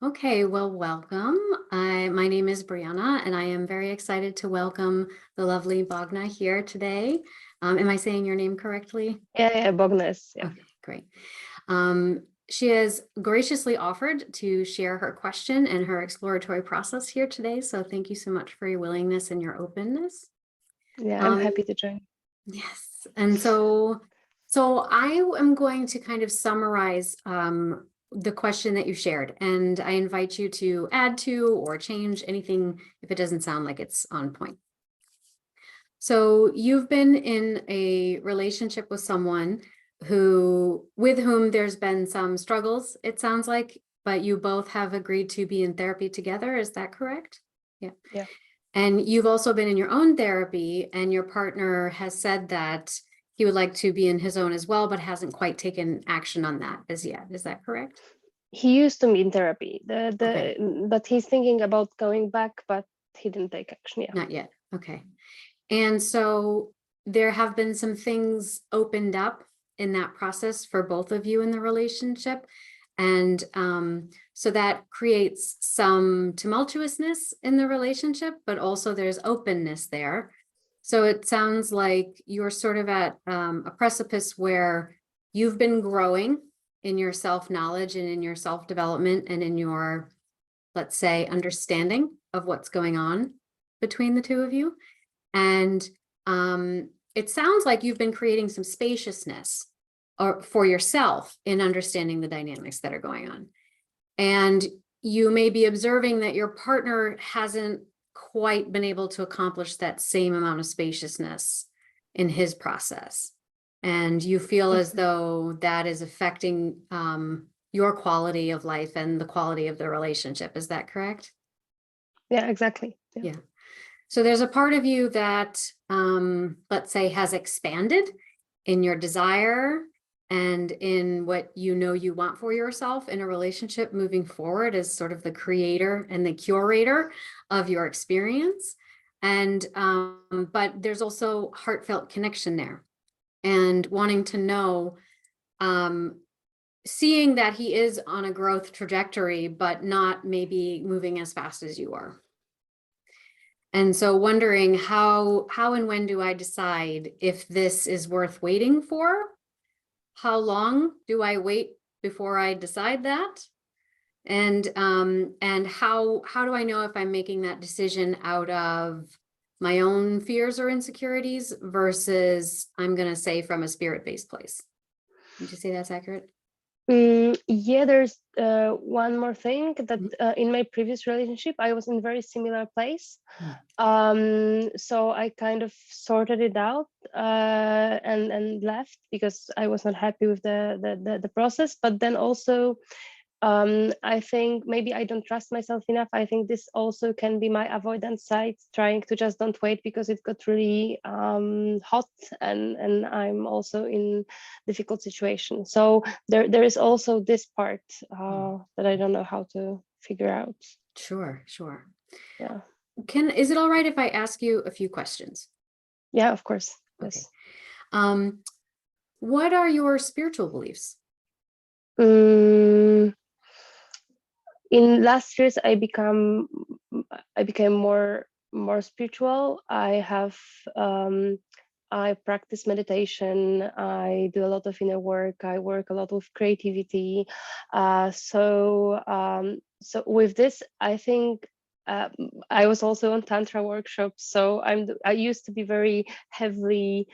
Okay, well, welcome. My name is Brianna, and I am very excited to welcome the lovely Bogna here today. Am I saying your name correctly? Yeah, Bogna. Yeah. Okay, great. She has graciously offered to share her question and her exploratory process here today. So thank you so much for your willingness and your openness. Yeah, I'm happy to join. Yes, and so I am going to kind of summarize the question that you shared, and I invite you to add to or change anything if it doesn't sound like it's on point. So you've been in a relationship with someone with whom there's been some struggles, it sounds like, but you both have agreed to be in therapy together. Is that correct? Yeah. Yeah. And you've also been in your own therapy, and your partner has said that he would like to be in his own as well, but hasn't quite taken action on that as yet. Is that correct? He used to be in therapy. Okay, But he's thinking about going back, but he didn't take action. Yeah. not yet. Okay. And so there have been some things opened up in that process for both of you in the relationship. And so that creates some tumultuousness in the relationship, but also there's openness there. So it sounds like you're sort of at a precipice where you've been growing in your self-knowledge and in your self-development and in your, let's say, understanding of what's going on between the two of you. And it sounds like you've been creating some spaciousness for yourself in understanding the dynamics that are going on. And you may be observing that your partner hasn't quite been able to accomplish that same amount of spaciousness in his process. And you feel as though that is affecting your quality of life and the quality of the relationship. Is that correct? Yeah, exactly. Yeah. So there's a part of you that, let's say, has expanded in your desire and in what you know you want for yourself in a relationship moving forward as sort of the creator and the curator of your experience. And but there's also heartfelt connection there and wanting to know, seeing that he is on a growth trajectory, but not maybe moving as fast as you are. And so wondering how and when do I decide if this is worth waiting for? How long do I wait before I decide that? And how do I know if I'm making that decision out of my own fears or insecurities versus, I'm going to say, from a spirit-based place? Would you say that's accurate? Yeah, there's one more thing that in my previous relationship, I was in a very similar place. So I kind of sorted it out and left because I was not happy with the process. But then also, I think maybe I don't trust myself enough. I think this also can be my avoidance side, trying to just don't wait because it got really hot and I'm also in difficult situation. So there is also this part that I don't know how to figure out. Sure, sure. Yeah. Is it all right if I ask you a few questions? Yeah, of course. Okay. Yes. What are your spiritual beliefs? In last years I became more spiritual. I practice meditation, I do a lot of inner work, I work a lot with creativity. So with this I think I was also on tantra workshops, so I used to be very heavily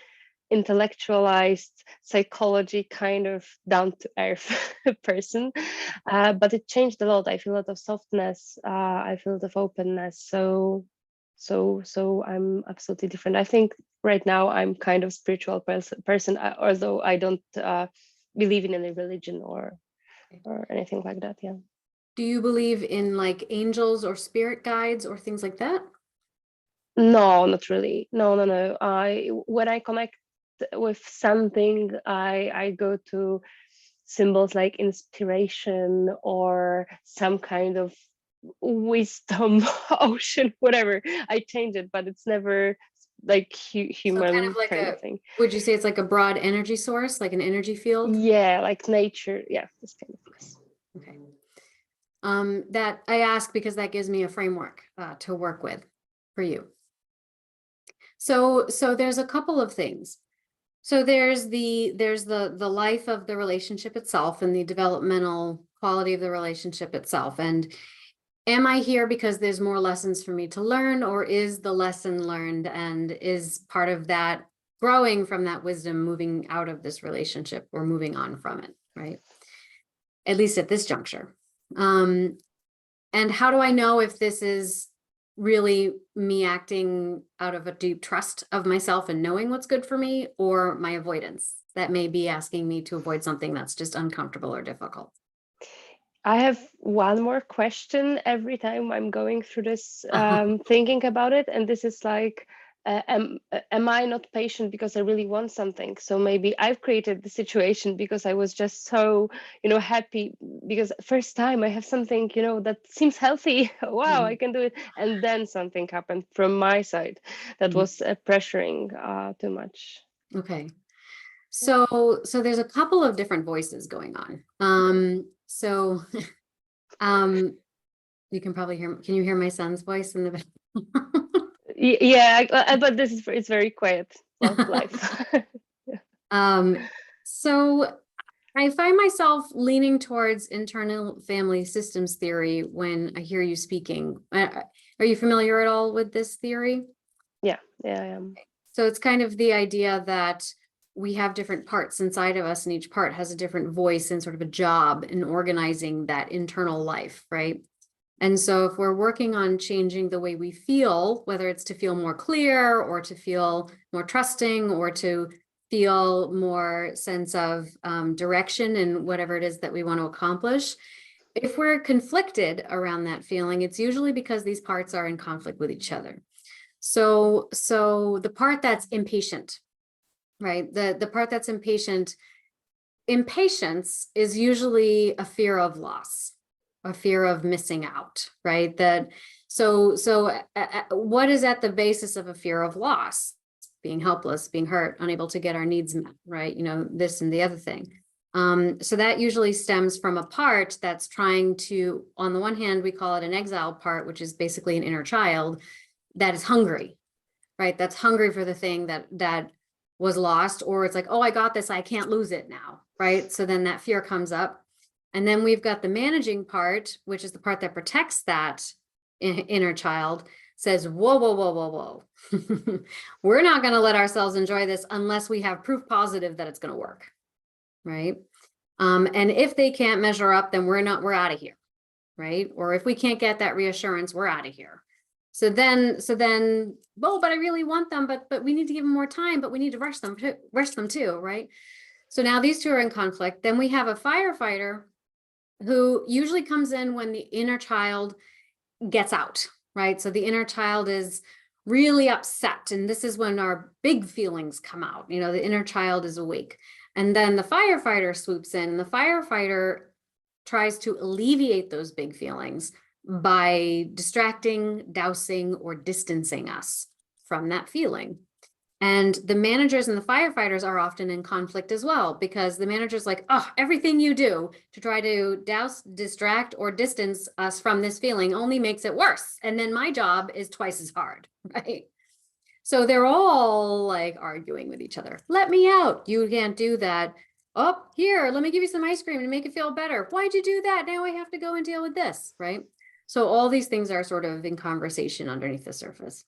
intellectualized psychology kind of down to earth person, but it changed a lot. I feel a lot of softness, I feel a lot of openness, so I'm absolutely different. I think right now I'm kind of spiritual person, although I don't believe in any religion or anything like that. Yeah. Do you believe in like angels or spirit guides or things like that? No, not really. No. When I connect with something, I go to symbols like inspiration or some kind of wisdom ocean, whatever. I change it, but it's never like So kind of human like kind of thing. would you say it's like a broad energy source, like an energy field? Yeah, like nature. Yeah, this kind of. Yes. Okay. that I ask because that gives me a framework to work with for you. So there's a couple of things. So there's the life of the relationship itself and the developmental quality of the relationship itself. And am I here because there's more lessons for me to learn, or is the lesson learned and is part of that growing from that wisdom moving out of this relationship or moving on from it, right? At least at this juncture. And how do I know if this is really me acting out of a deep trust of myself and knowing what's good for me, or my avoidance that may be asking me to avoid something that's just uncomfortable or difficult? I have one more question every time I'm going through this, thinking about it. And this is like, am I not patient because I really want something? So maybe I've created the situation because I was just so, happy because first time I have something, that seems healthy. Wow, I can do it. And then something happened from my side that was pressuring too much. Okay. So there's a couple of different voices going on. So you can probably can you hear my son's voice in the background? Yeah, but this is it's very quiet life. So I find myself leaning towards internal family systems theory when I hear you speaking. Are you familiar at all with this theory? Yeah, I am. So it's kind of the idea that we have different parts inside of us, and each part has a different voice and sort of a job in organizing that internal life, right? And so if we're working on changing the way we feel, whether it's to feel more clear or to feel more trusting or to feel more sense of direction in whatever it is that we want to accomplish, if we're conflicted around that feeling, it's usually because these parts are in conflict with each other. So the part that's impatient, right? The part that's impatient, impatience is usually a fear of loss, a fear of missing out, right? What is at the basis of a fear of loss? Being helpless, being hurt, unable to get our needs met, right? This and the other thing. So that usually stems from a part that's trying to, on the one hand, we call it an exile part, which is basically an inner child that is hungry, right? That's hungry for the thing that was lost, or it's like, oh, I got this, I can't lose it now, right? So then that fear comes up. And then we've got the managing part, which is the part that protects that inner child, says, whoa, whoa, whoa, whoa, whoa. We're not going to let ourselves enjoy this unless we have proof positive that it's going to work, right? And if they can't measure up, then we're out of here, right? Or if we can't get that reassurance, we're out of here. So then, well, but I really want them, but we need to give them more time, but we need to rush them too, right? So now these two are in conflict. Then we have a firefighter who usually comes in when the inner child gets out, right? So the inner child is really upset, and this is when our big feelings come out. The inner child is awake. And then the firefighter swoops in, and the firefighter tries to alleviate those big feelings by distracting, dousing, or distancing us from that feeling. And the managers and the firefighters are often in conflict as well, because the manager's like, oh, everything you do to try to douse, distract, or distance us from this feeling only makes it worse. And then my job is twice as hard, right? So they're all like arguing with each other. Let me out. You can't do that. Oh, here, let me give you some ice cream and make it feel better. Why'd you do that? Now I have to go and deal with this, right? So all these things are sort of in conversation underneath the surface.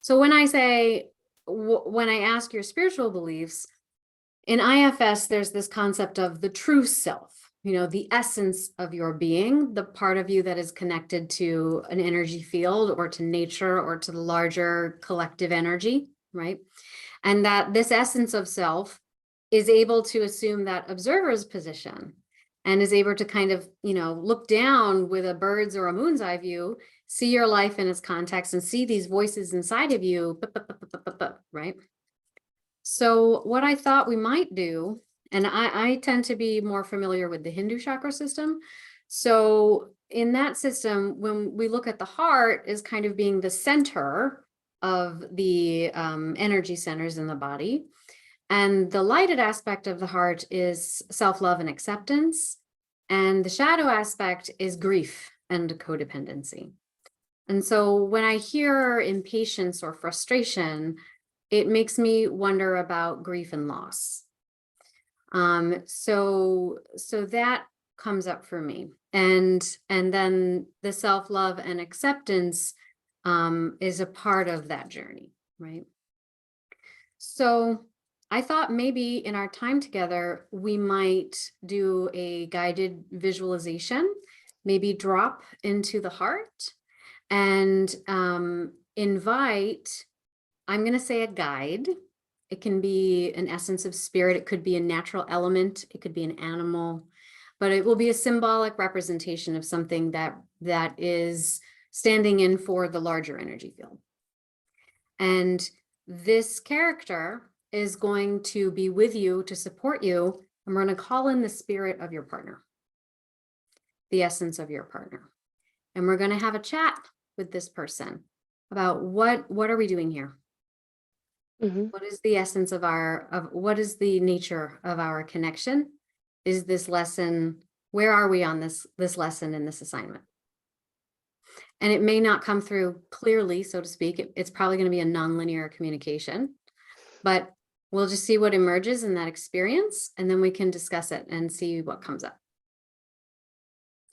So when I ask your spiritual beliefs, in IFS, there's this concept of the true self, the essence of your being, the part of you that is connected to an energy field or to nature or to the larger collective energy, right? And that this essence of self is able to assume that observer's position and is able to kind of, look down with a bird's or a moon's eye view, see your life in its context and see these voices inside of you, right? So what I thought we might do, and I tend to be more familiar with the Hindu chakra system. So in that system, when we look at the heart is kind of being the center of the energy centers in the body. And the lighted aspect of the heart is self-love and acceptance. And the shadow aspect is grief and codependency. And so when I hear impatience or frustration, it makes me wonder about grief and loss. So that comes up for me. And then the self-love and acceptance is a part of that journey, right? So I thought maybe in our time together, we might do a guided visualization, maybe drop into the heart and invite, I'm going to say a guide. It can be an essence of spirit. It could be a natural element. It could be an animal, but it will be a symbolic representation of something that is standing in for the larger energy field. And this character is going to be with you to support you. And we're going to call in the spirit of your partner, the essence of your partner. And we're going to have a chat with this person about what are we doing here? What is the essence of what is the nature of our connection? Is this lesson, where are we on this lesson in this assignment? And it may not come through clearly, so to speak. It's probably going to be a nonlinear communication, but we'll just see what emerges in that experience, and then we can discuss it and see what comes up.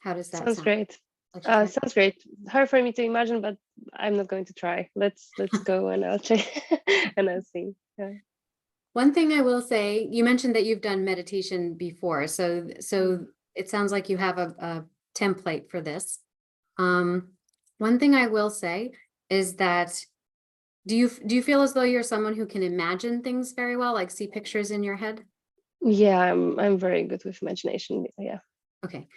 How does that Sounds sound? great. Sounds great. Hard for me to imagine, but I'm not going to try. Let's go and I'll check and I'll see. Yeah. One thing I will say, you mentioned that you've done meditation before, so it sounds like you have a template for this. One thing I will say is that do you feel as though you're someone who can imagine things very well, like see pictures in your head? Yeah, I'm very good with imagination. Yeah. Okay.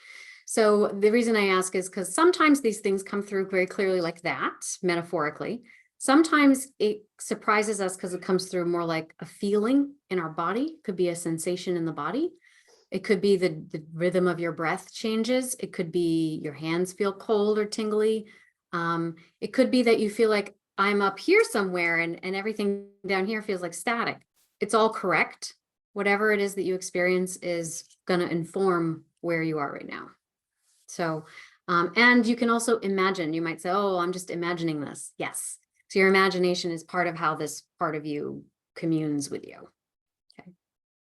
So the reason I ask is because sometimes these things come through very clearly like that, metaphorically. Sometimes it surprises us because it comes through more like a feeling in our body. It could be a sensation in the body. It could be the rhythm of your breath changes. It could be your hands feel cold or tingly. It could be that you feel like I'm up here somewhere and everything down here feels like static. It's all correct. Whatever it is that you experience is going to inform where you are right now. So, and you can also imagine, you might say, oh, I'm just imagining this. Yes. So your imagination is part of how this part of you communes with you. Okay.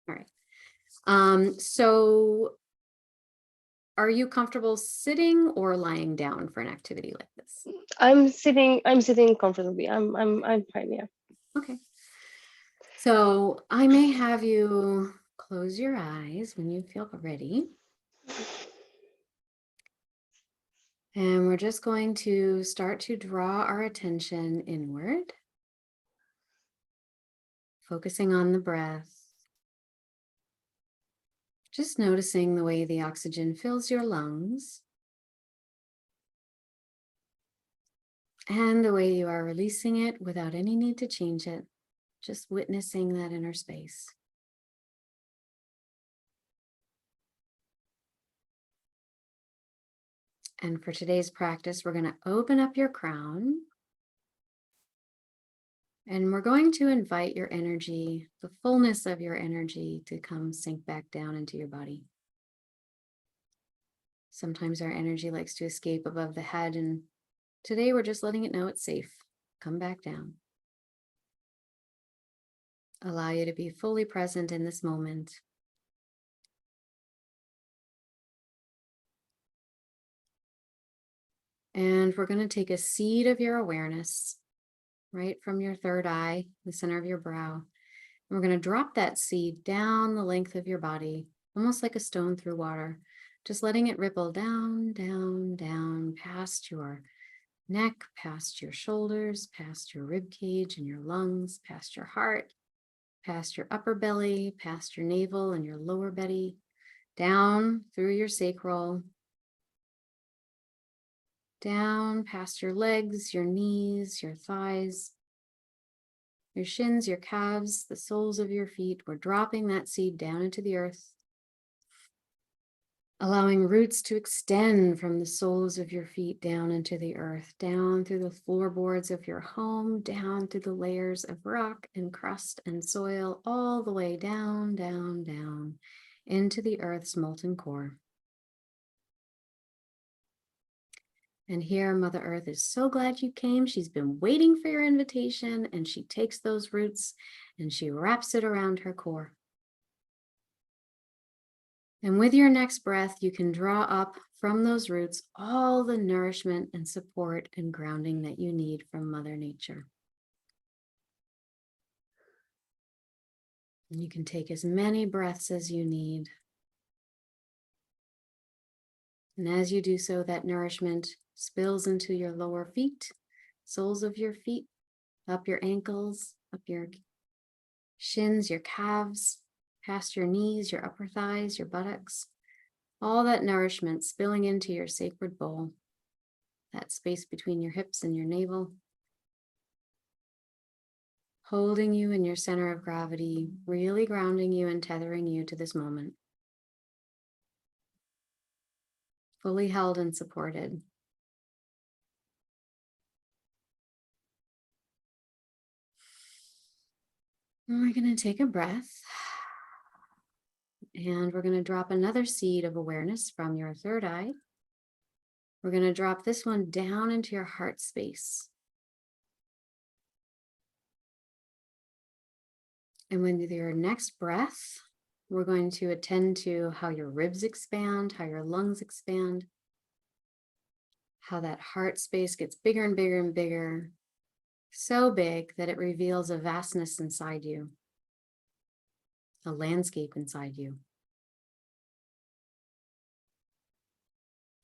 All right. So are you comfortable sitting or lying down for an activity like this? I'm sitting comfortably. I'm fine, yeah. Okay. So I may have you close your eyes when you feel ready. And we're just going to start to draw our attention inward, focusing on the breath. Just noticing the way the oxygen fills your lungs and the way you are releasing it without any need to change it, just witnessing that inner space. And for today's practice, we're going to open up your crown and we're going to invite your energy, the fullness of your energy, to come sink back down into your body. Sometimes our energy likes to escape above the head, and today we're just letting it know it's safe. Come back down. Allow you to be fully present in this moment. And we're going to take a seed of your awareness right from your third eye, the center of your brow. And we're going to drop that seed down the length of your body, almost like a stone through water, just letting it ripple down, down, down, past your neck, past your shoulders, past your rib cage and your lungs, past your heart, past your upper belly, past your navel and your lower belly, down through your sacral, down past your legs, your knees, your thighs, your shins, your calves, the soles of your feet. We're dropping that seed down into the earth, allowing roots to extend from the soles of your feet down into the earth, down through the floorboards of your home, down through the layers of rock and crust and soil, all the way down, down, down into the earth's molten core. And here, Mother Earth is so glad you came. She's been waiting for your invitation, and she takes those roots and she wraps it around her core. And with your next breath, you can draw up from those roots all the nourishment and support and grounding that you need from Mother Nature. And you can take as many breaths as you need. And as you do so, that nourishment spills into your lower feet, soles of your feet, up your ankles, up your shins, your calves, past your knees, your upper thighs, your buttocks. All that nourishment spilling into your sacred bowl, that space between your hips and your navel, holding you in your center of gravity, really grounding you and tethering you to this moment. Fully held and supported. And we're going to take a breath. And we're going to drop another seed of awareness from your third eye. We're going to drop this one down into your heart space. And with your next breath, we're going to attend to how your ribs expand, how your lungs expand, how that heart space gets bigger and bigger and bigger, so big that it reveals a vastness inside you, a landscape inside you.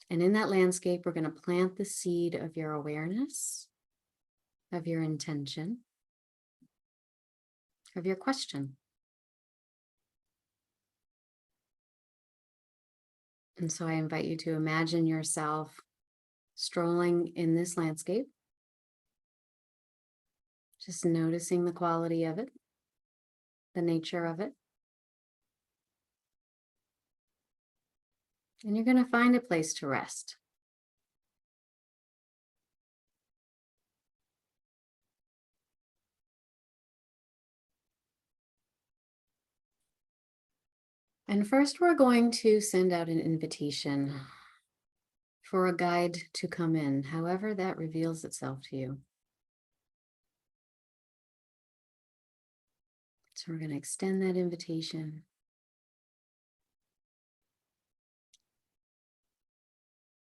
And in that landscape, we're going to plant the seed of your awareness, of your intention, of your question. And so I invite you to imagine yourself strolling in this landscape, just noticing the quality of it, the nature of it. And you're going to find a place to rest. And first, we're going to send out an invitation for a guide to come in, however that reveals itself to you. So we're going to extend that invitation.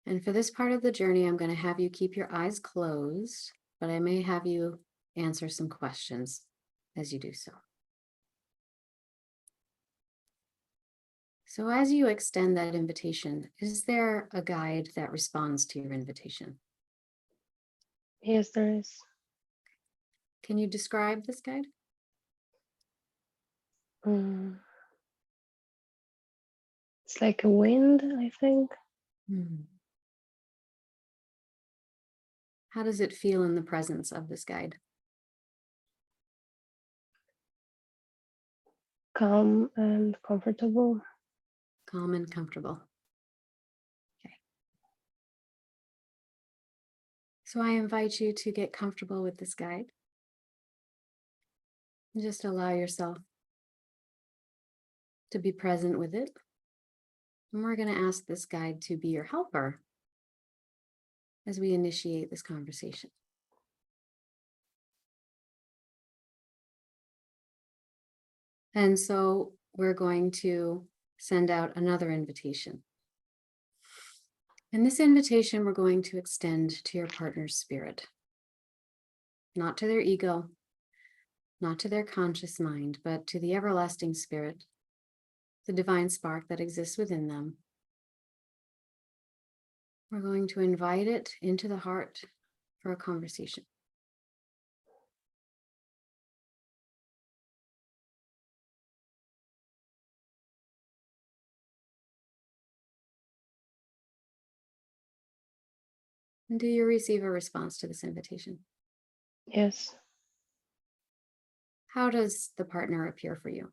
And for this part of the journey, I'm going to have you keep your eyes closed, but I may have you answer some questions as you do so. So as you extend that invitation, is there a guide that responds to your invitation? Yes, there is. Can you describe this guide? It's like a wind, I think. How does it feel in the presence of this guide? Calm and comfortable. Calm and comfortable. Okay. So I invite you to get comfortable with this guide. And just allow yourself to be present with it. And we're going to ask this guide to be your helper as we initiate this conversation. And so we're going to send out another invitation. And this invitation we're going to extend to your partner's spirit, not to their ego, not to their conscious mind, but to the everlasting spirit, the divine spark that exists within them. We're going to invite it into the heart for a conversation. And do you receive a response to this invitation? Yes. How does the partner appear for you?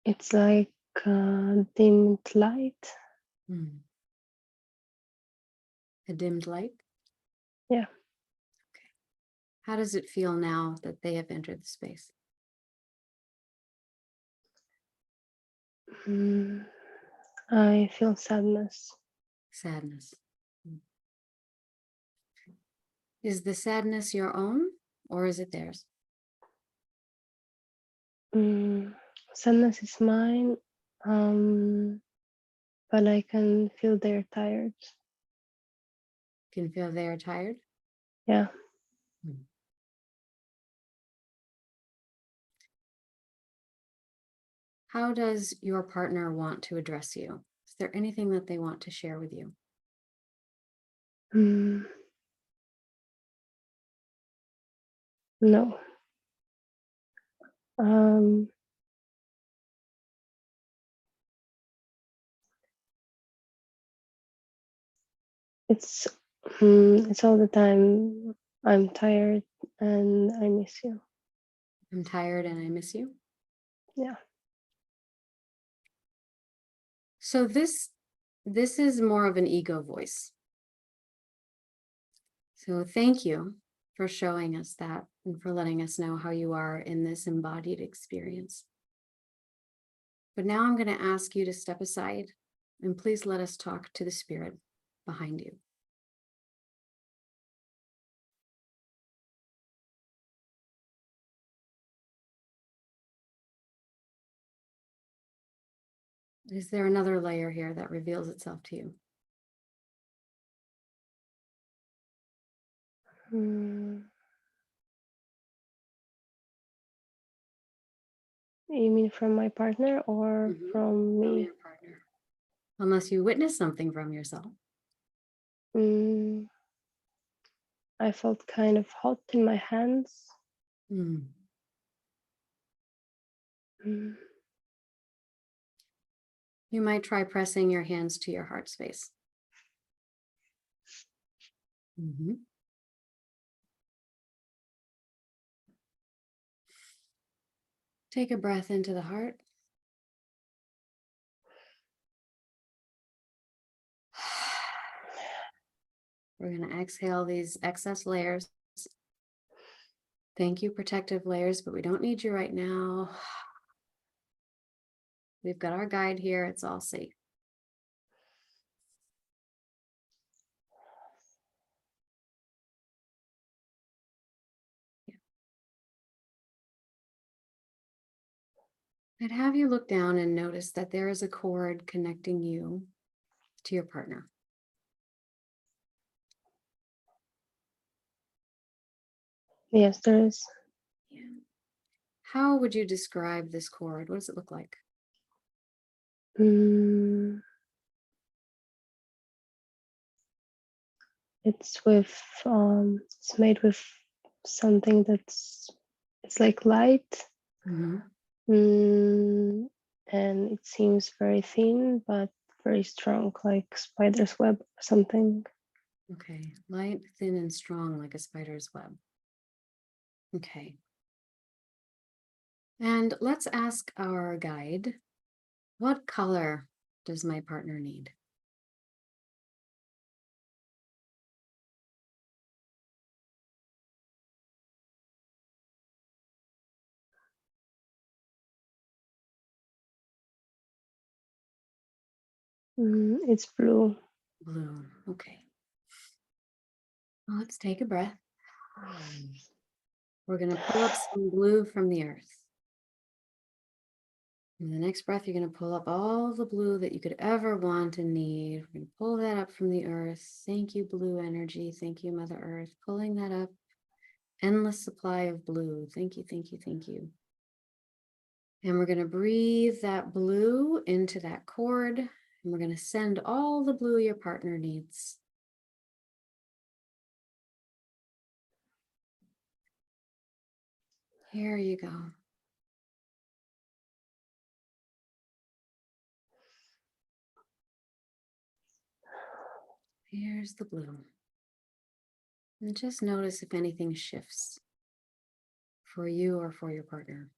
It's like dimmed light. A dimmed light? Yeah. Okay. How does it feel now that they have entered the space? I feel sadness. Sadness. Is the sadness your own or is it theirs? Sadness is mine, but I can feel they're tired. Can feel they are tired? Yeah. Hmm. How does your partner want to address you? Is there anything that they want to share with you? No. Um, it's all the time. I'm tired and I miss you. I'm tired and I miss you. Yeah. So this is more of an ego voice. So thank you for showing us that and for letting us know how you are in this embodied experience. But now I'm going to ask you to step aside and please let us talk to the spirit behind you. Is there another layer here that reveals itself to you? You mean from my partner or from From me? your partner. Unless you witness something from yourself. I felt kind of hot in my hands. Mm. You might try pressing your hands to your heart space. Take a breath into the heart. We're going to exhale these excess layers. Thank you, protective layers, but we don't need you right now. We've got our guide here. It's all safe. Yeah. I'd have you look down and notice that there is a cord connecting you to your partner. Yes, there is. Yeah. How would you describe this cord? What does it look like? It's made with something it's like light. And it seems very thin but very strong, like spider's web or something. Okay, light, thin, and strong like a spider's web. Okay. And let's ask our guide, what color does my partner need? It's blue. Blue. Okay. Well, let's take a breath. We're going to pull up some blue from the earth. In the next breath, you're going to pull up all the blue that you could ever want and need. We're going to pull that up from the earth. Thank you, blue energy. Thank you, Mother Earth. Pulling that up. Endless supply of blue. Thank you, thank you, thank you. And we're going to breathe that blue into that cord. And we're going to send all the blue your partner needs. Here you go. Here's the blue. And just notice if anything shifts for you or for your partner.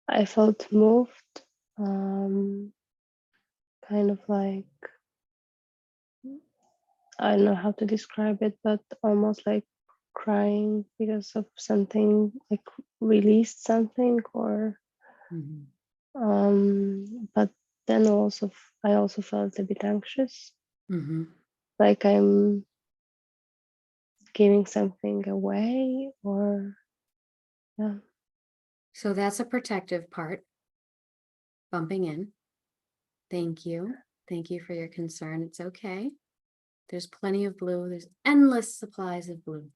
I felt moved, kind of like, I don't know how to describe it, but almost like crying because of something, like released something, or Mhm. but then also I also felt a bit anxious, Mhm. like I'm giving something away, or yeah. So that's a protective part bumping in. Thank you. Thank you for your concern. It's okay. There's plenty of blue. There's endless supplies of blue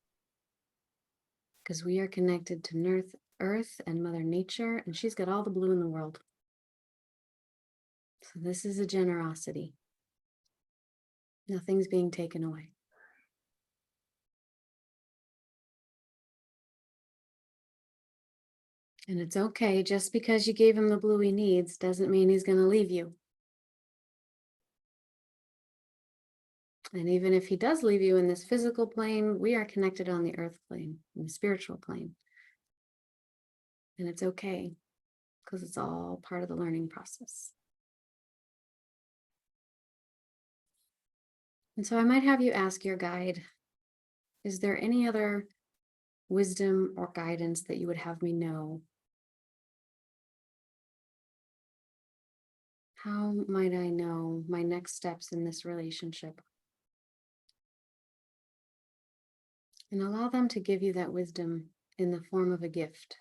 because we are connected to Earth and Mother Nature, and she's got all the blue in the world. So this is a generosity. Nothing's being taken away. And it's okay. Just because you gave him the blue he needs doesn't mean he's going to leave you. And even if he does leave you in this physical plane, we are connected on the earth plane, in the spiritual plane. And it's okay because it's all part of the learning process. And so I might have you ask your guide, is there any other wisdom or guidance that you would have me know? How might I know my next steps in this relationship? And allow them to give you that wisdom in the form of a gift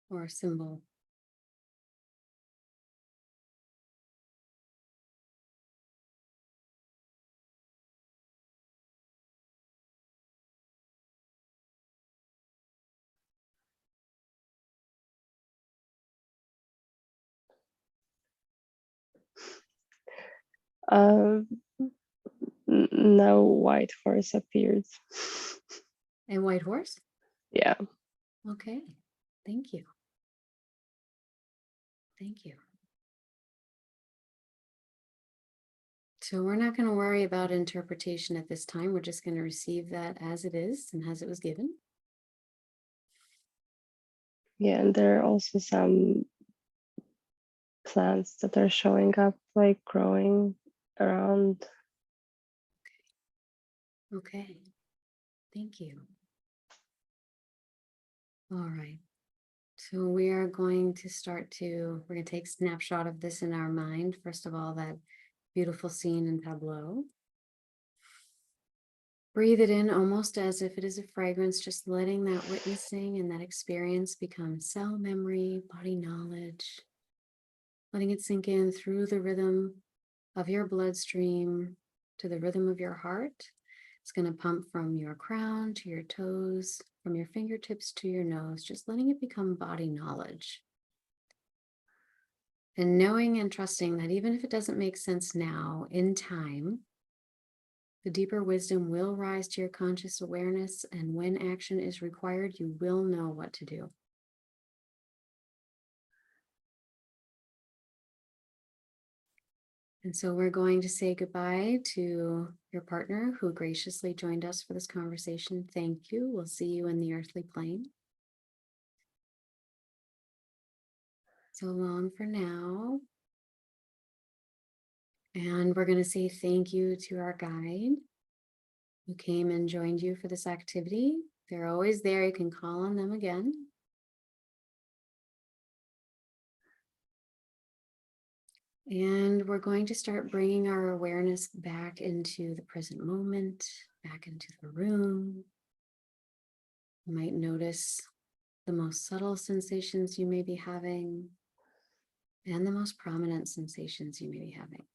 or a symbol. Um, no white horse appeared. And white horse? Yeah. Okay. Thank you. Thank you. So we're not going to worry about interpretation at this time. We're just going to receive that as it is and as it was given. Yeah, and there are also some plants that are showing up, like growing around. Okay. Thank you. All right. So we are going to we're going to take a snapshot of this in our mind. First of all, that beautiful scene in Tableau. Breathe it in almost as if it is a fragrance, just letting that witnessing and that experience become cell memory, body knowledge, letting it sink in through the rhythm of your bloodstream to the rhythm of your heart. It's going to pump from your crown to your toes, from your fingertips to your nose, just letting it become body knowledge. And knowing and trusting that even if it doesn't make sense now, in time, the deeper wisdom will rise to your conscious awareness, and when action is required, you will know what to do. And so we're going to say goodbye to your partner who graciously joined us for this conversation. Thank you. We'll see you in the earthly plane. So long for now. And we're going to say thank you to our guide who came and joined you for this activity. They're always there. You can call on them again. And we're going to start bringing our awareness back into the present moment, back into the room. You might notice the most subtle sensations you may be having and the most prominent sensations you may be having.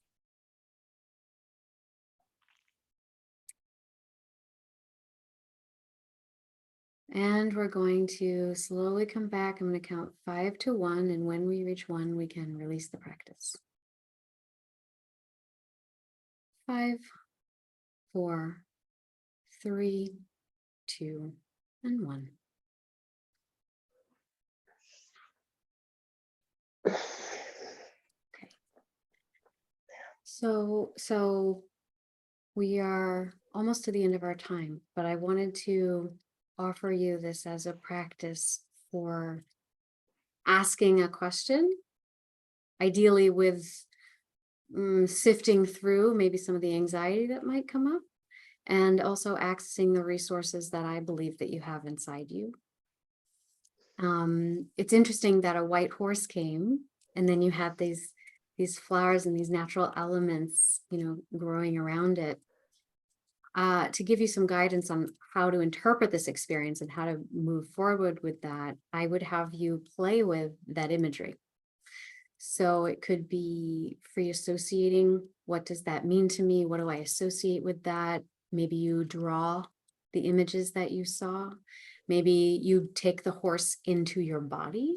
And we're going to slowly come back. I'm going to count 5 to 1. And when we reach 1, we can release the practice. 5, 4, 3, 2, and 1. Okay. So we are almost to the end of our time, but I wanted to offer you this as a practice for asking a question, ideally with sifting through maybe some of the anxiety that might come up, and also accessing the resources that I believe that you have inside you. It's interesting that a white horse came, and then you had these flowers and these natural elements, growing around it. To give you some guidance on how to interpret this experience and how to move forward with that, I would have you play with that imagery. So it could be free associating. What does that mean to me? What do I associate with that? Maybe you draw the images that you saw. Maybe you take the horse into your body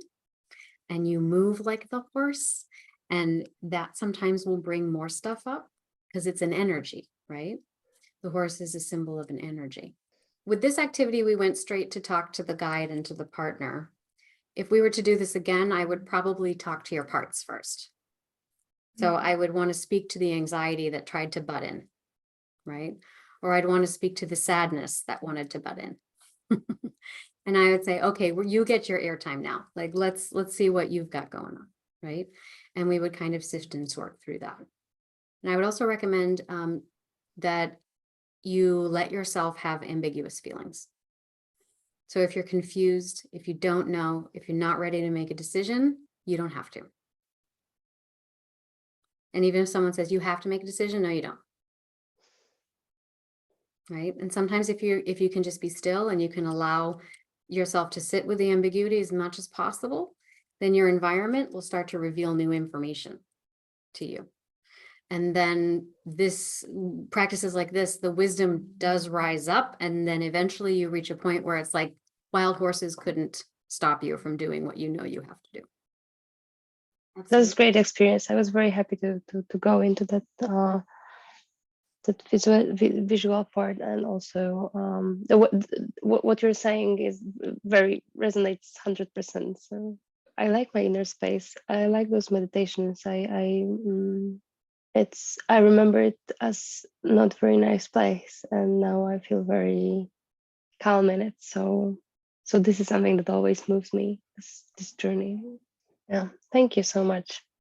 and you move like the horse. And that sometimes will bring more stuff up because it's an energy, right? The horse is a symbol of an energy. With this activity, we went straight to talk to the guide and to the partner. If we were to do this again, I would probably talk to your parts first. So I would want to speak to the anxiety that tried to butt in, right? Or I'd want to speak to the sadness that wanted to butt in. And I would say, okay, well, you get your airtime now. Like, let's see what you've got going on, right? And we would kind of sift and sort through that. And I would also recommend that you let yourself have ambiguous feelings. So if you're confused, if you don't know, if you're not ready to make a decision, you don't have to. And even if someone says you have to make a decision, no, you don't. Right? And sometimes if you can just be still and you can allow yourself to sit with the ambiguity as much as possible, then your environment will start to reveal new information to you. And then practices like this, the wisdom does rise up, and then eventually you reach a point where it's like wild horses couldn't stop you from doing what you know you have to do. That was a great experience. I was very happy to go into that visual part, and also what you're saying is very resonates 100%. So I like my inner space. I like those meditations. I remember it as not very nice place, and now I feel very calm in it. So this is something that always moves me, this journey. Yeah, thank you so much.